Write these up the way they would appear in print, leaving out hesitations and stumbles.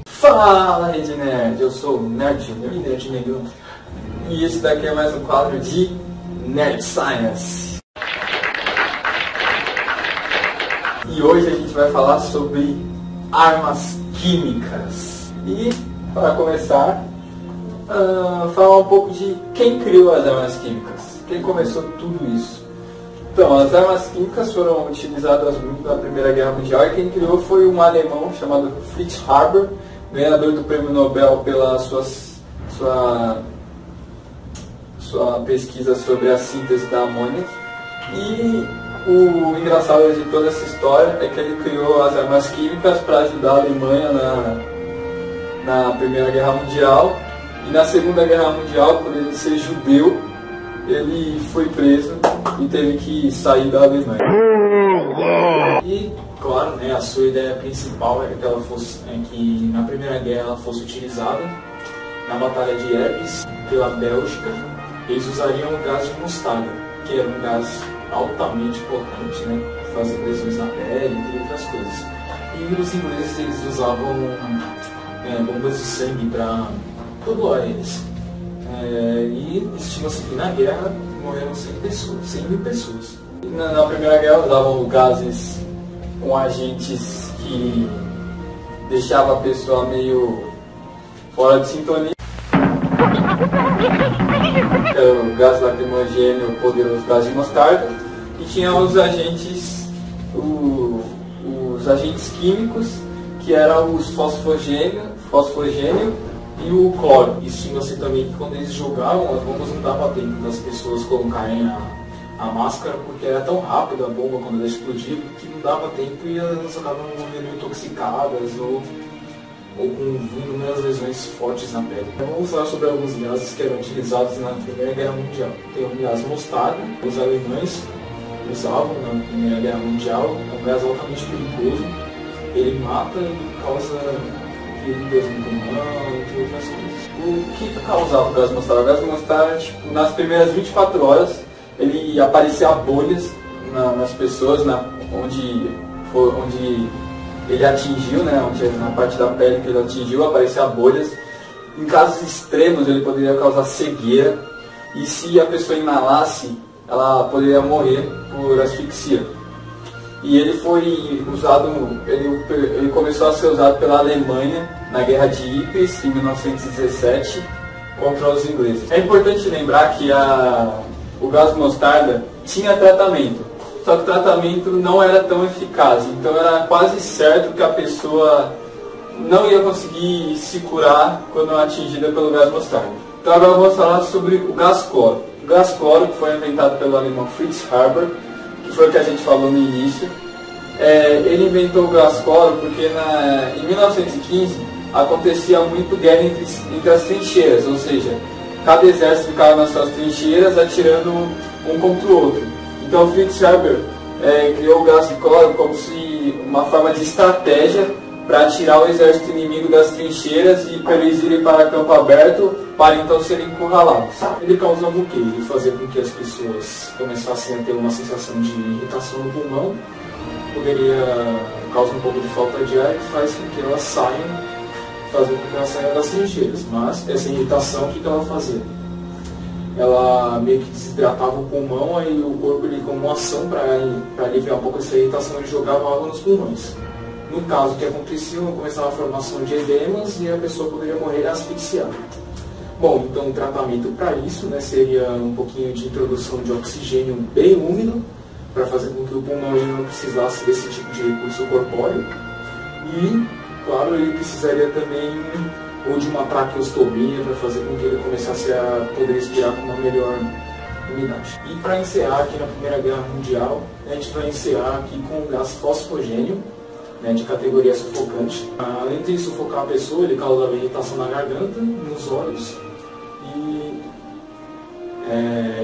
Fala, Rede Nerd, eu sou o Nerd Junior e Nerd Negão. E esse daqui é mais um quadro de Nerd Science. E hoje a gente vai falar sobre armas químicas. E, para começar, falar um pouco de quem criou as armas químicas. Quem começou tudo isso. Então, as armas químicas foram utilizadas muito na Primeira Guerra Mundial e quem criou foi um alemão chamado Fritz Haber, ganhador do Prêmio Nobel pela sua pesquisa sobre a síntese da amônia. E o engraçado de toda essa história é que ele criou as armas químicas para ajudar a Alemanha na Primeira Guerra Mundial. E na Segunda Guerra Mundial, por ele ser judeu, ele foi preso e teve que sair da Alemanha. E, claro, né, a sua ideia principal era que na Primeira Guerra ela fosse utilizada na Batalha de Ypres pela Bélgica. Eles usariam o gás de mostarda, que era um gás altamente potente, né, fazendo lesões na pele, entre outras coisas. E os ingleses eles usavam bombas de sangue para todoar eles. E estima-se que na guerra morreram 100 mil pessoas. Na Primeira Guerra usavam gases com agentes que deixavam a pessoa meio fora de sintonia. O gás lacrimogêneo, o poderoso gás de mostarda. E tinha os agentes químicos, que eram os fosfogênio e o cloro. Estima-se também que quando eles jogavam, as bombas não davam tempo das pessoas colocarem a máscara, porque era tão rápida a bomba quando ela explodia que não dava tempo e elas acabavam morrendo intoxicadas ou com inúmeras lesões fortes na pele. Então, vamos falar sobre alguns gases que eram utilizados na Primeira Guerra Mundial. Tem o gás mostarda, os alemães usavam na Primeira Guerra Mundial, é um gás altamente perigoso, ele mata e causa feridas no pulmão, entre outras coisas. O que causava o gás mostarda? O gás mostarda, tipo, nas primeiras 24 horas, ele aparecia bolhas nas pessoas, onde ele atingiu, né, na parte da pele que ele atingiu, aparecia bolhas. Em casos extremos, ele poderia causar cegueira. E se a pessoa inalasse, ela poderia morrer por asfixia. E ele foi usado, ele começou a ser usado pela Alemanha na Guerra de Ypres, em 1917, contra os ingleses. É importante lembrar que o gás mostarda tinha tratamento, só que o tratamento não era tão eficaz, então era quase certo que a pessoa não ia conseguir se curar quando atingida pelo gás mostarda. Então agora vamos falar sobre o gás cloro. O gás cloro, que foi inventado pelo alemão Fritz Haber, que foi o que a gente falou no início. Ele inventou o gás cloro porque em 1915 acontecia muito guerra entre as trincheiras, ou seja, cada exército ficava nas suas trincheiras atirando um contra o outro. Então Fritz Haber criou o gás de cloro como se uma forma de estratégia para tirar o exército inimigo das trincheiras e para eles irem para campo aberto para então serem encurralados. Ele causava o quê? Ele fazia com que as pessoas começassem a ter uma sensação de irritação no pulmão, poderia causar um pouco de falta de ar e faz com que elas saiam, fazendo com que elas saiam das trincheiras. Mas essa irritação, o que ela fazia? Ela meio que desidratava o pulmão, aí o corpo, ele, como uma ação para aliviar um pouco essa irritação, ele jogava água nos pulmões. No caso, o que acontecia? Começava a formação de edemas e a pessoa poderia morrer asfixiada. Bom, então o tratamento para isso, né, seria um pouquinho de introdução de oxigênio bem úmido, para fazer com que o pulmão ele não precisasse desse tipo de recurso corpóreo. E, claro, ele precisaria também ou de uma traqueostomia para fazer com que ele começasse a poder respirar com uma melhor umidade. E para encerrar aqui na Primeira Guerra Mundial, a gente vai encerrar aqui com o gás fosfogênio, né, de categoria sufocante. Além de sufocar a pessoa, ele causava irritação na garganta, nos olhos e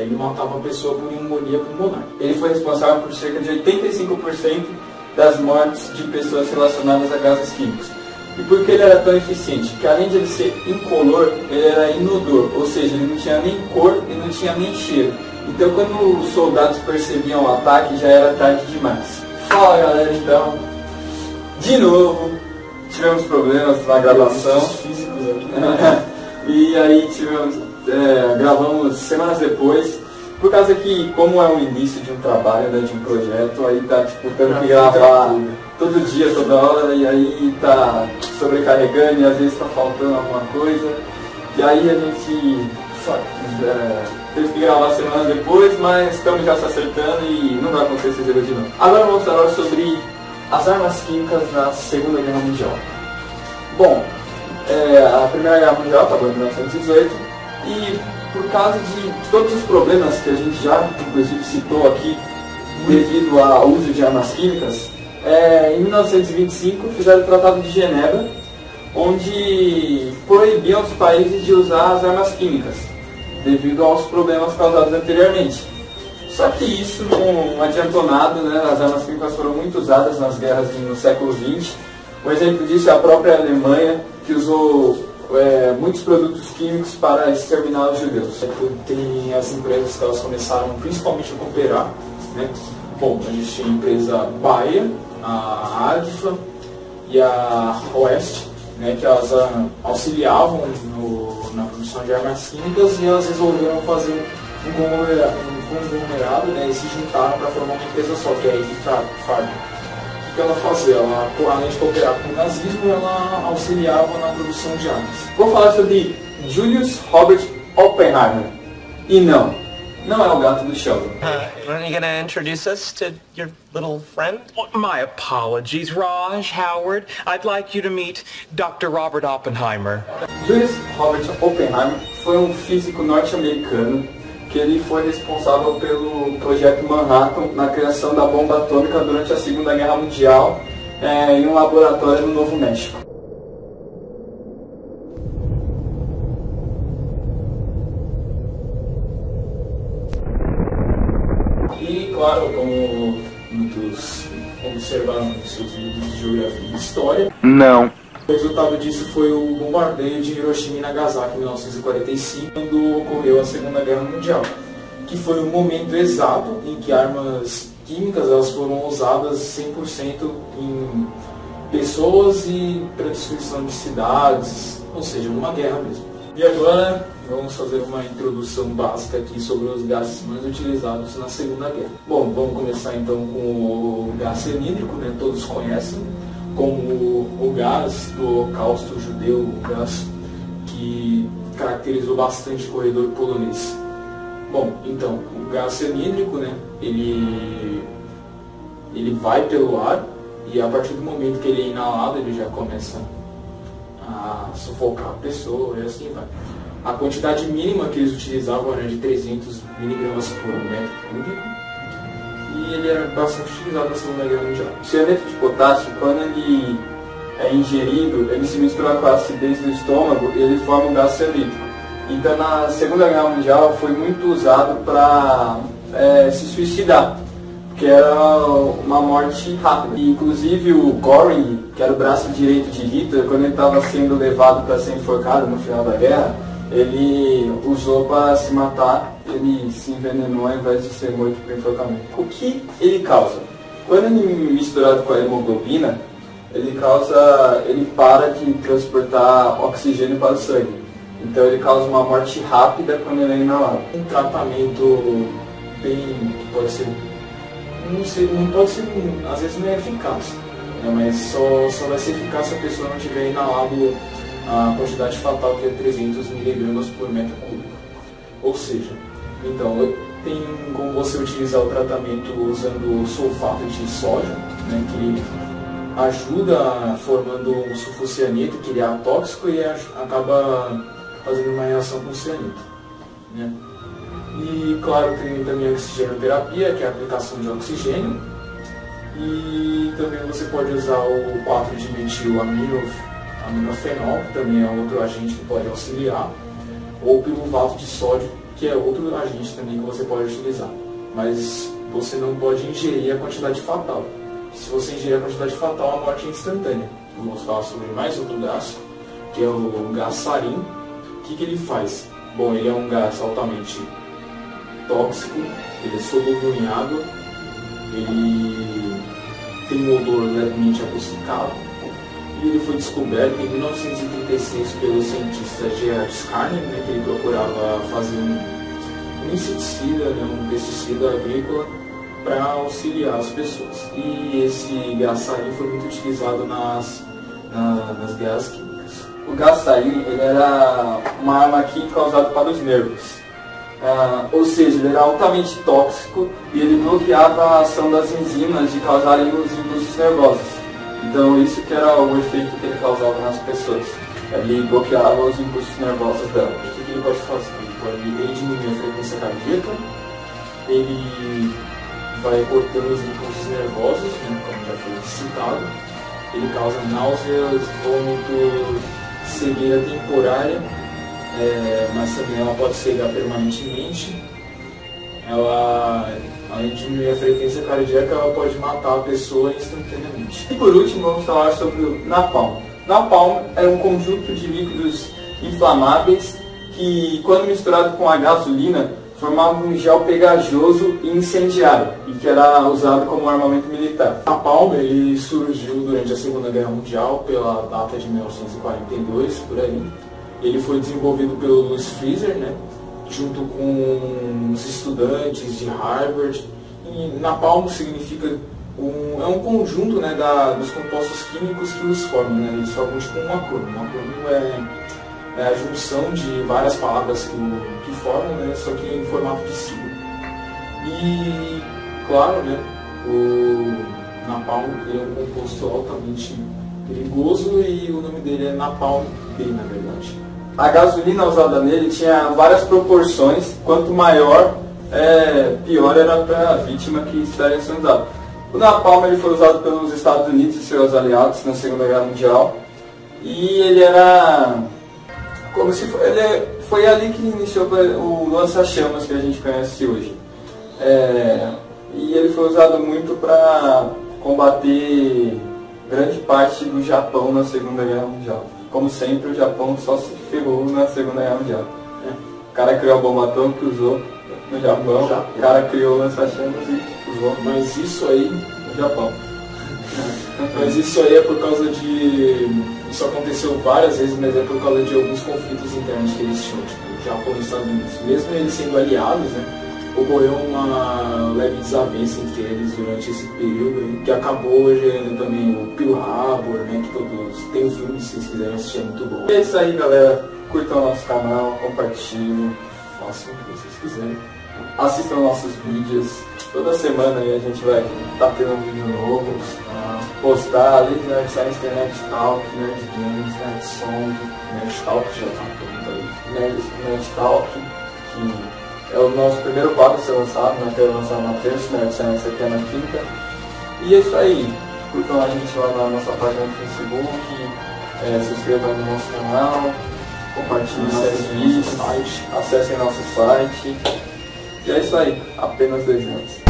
ele matava a pessoa por pneumonia pulmonar. Ele foi responsável por cerca de 85% das mortes de pessoas relacionadas a gases químicos. E por que ele era tão eficiente? Porque além de ele ser incolor, ele era inodor, ou seja, ele não tinha nem cor e não tinha nem cheiro. Então quando os soldados percebiam o ataque, já era tarde demais. Fala galera, então, de novo, tivemos problemas na gravação. Físicos aqui, né? E aí gravamos semanas depois, por causa que, como é o início de um trabalho, né, de um projeto, aí tá tipo, tendo que gravar todo dia, toda hora, e aí tá sobrecarregando e às vezes tá faltando alguma coisa. E aí a gente teve que gravar semanas depois, mas estamos já se acertando e não vai acontecer esse erro de novo. Agora vamos falar sobre as armas químicas na Segunda Guerra Mundial. Bom, a Primeira Guerra Mundial acabou em 1918 e por causa de todos os problemas que a gente já, inclusive, citou aqui devido ao uso de armas químicas, em 1925 fizeram o Tratado de Genebra, onde proibiam os países de usar as armas químicas, devido aos problemas causados anteriormente. Só que isso não adiantou nada, né? As armas químicas foram muito usadas nas guerras no século XX. Um exemplo disso é a própria Alemanha, que usou muitos produtos químicos para exterminar os judeus. Tem as empresas que elas começaram principalmente a cooperar, né? Bom, a gente tinha a empresa Bayer, a Agfa e a Oeste, né, que elas auxiliavam na produção de armas químicas, e elas resolveram fazer um conglomerado, né, e se juntaram para formar uma empresa só, que é a Eckfarm. O que ela fazia? Ela, além de cooperar com o nazismo, ela auxiliava na produção de armas. Vou falar sobre Julius Robert Oppenheimer. E não é o gato do Sheldon. Aren't you gonna introduce us to your little friend? My apologies, Raj, Howard. I'd like you to meet Dr. Robert Oppenheimer. Julius Robert Oppenheimer foi um físico norte-americano que ele foi responsável pelo Projeto Manhattan na criação da bomba atômica durante a Segunda Guerra Mundial em um laboratório no Novo México. E claro, como muitos observaram nos seus livros de geografia e história, não. O resultado disso foi o bombardeio de Hiroshima e Nagasaki em 1945, quando ocorreu a Segunda Guerra Mundial, que foi o momento exato em que armas químicas elas foram usadas 100% em pessoas e para destruição de cidades, ou seja, numa guerra mesmo. E agora vamos fazer uma introdução básica aqui sobre os gases mais utilizados na Segunda Guerra. Bom, vamos começar então com o gás cianídrico, né? Todos conhecem como o gás do Holocausto judeu, o gás que caracterizou bastante o corredor polonês. Bom, então, o gás cianídrico, né? Ele vai pelo ar e a partir do momento que ele é inalado, ele já começa a sufocar a pessoa e assim vai. A quantidade mínima que eles utilizavam era de 300 miligramas por metro cúbico e ele era bastante utilizado na Segunda Guerra Mundial. O cianeto de potássio, quando ele é ingerido, ele se mistura com a acidez do estômago e ele forma um gás cianídrico. Então na Segunda Guerra Mundial foi muito usado para se suicidar, porque era uma morte rápida. E, inclusive o Göring, que era o braço direito de Hitler, quando ele estava sendo levado para ser enforcado no final da guerra, ele usou para se matar, ele se envenenou ao invés de ser morto por enforcamento. O que ele causa? Quando ele é misturado com a hemoglobina, ele para de transportar oxigênio para o sangue. Então ele causa uma morte rápida quando ele é inalado. Um tratamento bem, que pode ser, não pode ser, às vezes não é eficaz, né? Mas só vai ser eficaz se a pessoa não tiver inalado a quantidade fatal, que é 300 miligramas por metro cúbico. Ou seja, então tem como você utilizar o tratamento usando sulfato de sódio, né, que ajuda formando um sulfocianeto, que ele é atóxico e acaba fazendo uma reação com o cianeto, né? E claro, tem também a oxigenoterapia, que é a aplicação de oxigênio, e também você pode usar o 4-dimetil-aminofenol, que também é outro agente que pode auxiliar, ou piruvato de sódio, que é outro agente também que você pode utilizar, mas você não pode ingerir a quantidade fatal. Se você ingerir a quantidade fatal, a morte é instantânea. vamos falar sobre mais outro gás, que é o gás sarin. O que ele faz? Bom, ele é um gás altamente tóxico, ele é solúvel em água, ele tem um odor levemente adocicado, e ele foi descoberto em 1936 pelo cientista Gerhard Skarne, né, que ele procurava fazer um inseticida, né, um pesticida agrícola para auxiliar as pessoas. E esse gás sarin foi muito utilizado nas guerras químicas. O gás sarin, ele era uma arma química usada para os nervos. Ou seja, ele era altamente tóxico e ele bloqueava a ação das enzimas de causarem os impulsos nervosos. Então isso que era o efeito que ele causava nas pessoas. Ele bloqueava os impulsos nervosos dela. O que ele pode fazer? Ele diminui a frequência cardíaca, ele vai cortando os impulsos nervosos, né, como já foi citado. Ele causa náuseas, vômitos, cegueira temporária, mas também ela pode cegar permanentemente. Ela, além de diminuir a frequência cardíaca, ela pode matar a pessoa instantaneamente. E por último, vamos falar sobre o napalm. Napalm é um conjunto de líquidos inflamáveis que, quando misturado com a gasolina, formava um gel pegajoso e incendiário, e que era usado como armamento militar. O napalm ele surgiu durante a Segunda Guerra Mundial, pela data de 1942, por aí. Ele foi desenvolvido pelo Louis Freezer, né, junto com os estudantes de Harvard. E napalm significa é um conjunto, né, dos compostos químicos que os formam, né? Eles formam tipo um acrônimo. Um acrônimo é a junção de várias palavras que formam, né, só que em formato de sigla. E, claro, né, o napalm é um composto altamente perigoso e o nome dele é napalm B, na verdade. A gasolina usada nele tinha várias proporções, quanto maior, pior era para a vítima que estaria sendo usada. O napalm ele foi usado pelos Estados Unidos e seus aliados na Segunda Guerra Mundial, e ele era como se foi ali que iniciou o lança-chamas que a gente conhece hoje. E ele foi usado muito para combater grande parte do Japão na Segunda Guerra Mundial. Como sempre, o Japão só se ferrou na Segunda Guerra Mundial. O cara criou a bomba atômica e usou no Japão. O cara criou o lança-chamas e usou. Mas isso aí no Japão. Mas isso aí é por causa de... Isso aconteceu várias vezes, mas é por causa de alguns conflitos internos que eles tinham, tipo o Japão e os Estados Unidos. Mesmo eles sendo aliados, né, ocorreu uma leve desavença entre eles durante esse período, que acabou gerando também o Pearl Harbor, né, que todos... Tem um filme, se vocês quiserem assistir, é muito bom. E é isso aí, galera. Curtam o nosso canal, compartilhem, Façam o que vocês quiserem. assistam nossos vídeos. Toda semana aí a gente vai estar tendo um vídeo novo, postar ali, Nerd Science, Nerd Talk, Nerd Games, Nerd Song, Nerd Talk já tá pronto aí. Nerd Talk, que é o nosso primeiro quadro a ser lançado, né? Que é lançado na terça, Nerd Science aqui é na quinta. E é isso aí, curtam a gente lá na nossa página do Facebook, se inscrevam no nosso canal, compartilhem nossos vídeos, acessem nosso site. E é isso aí, apenas 2 anos.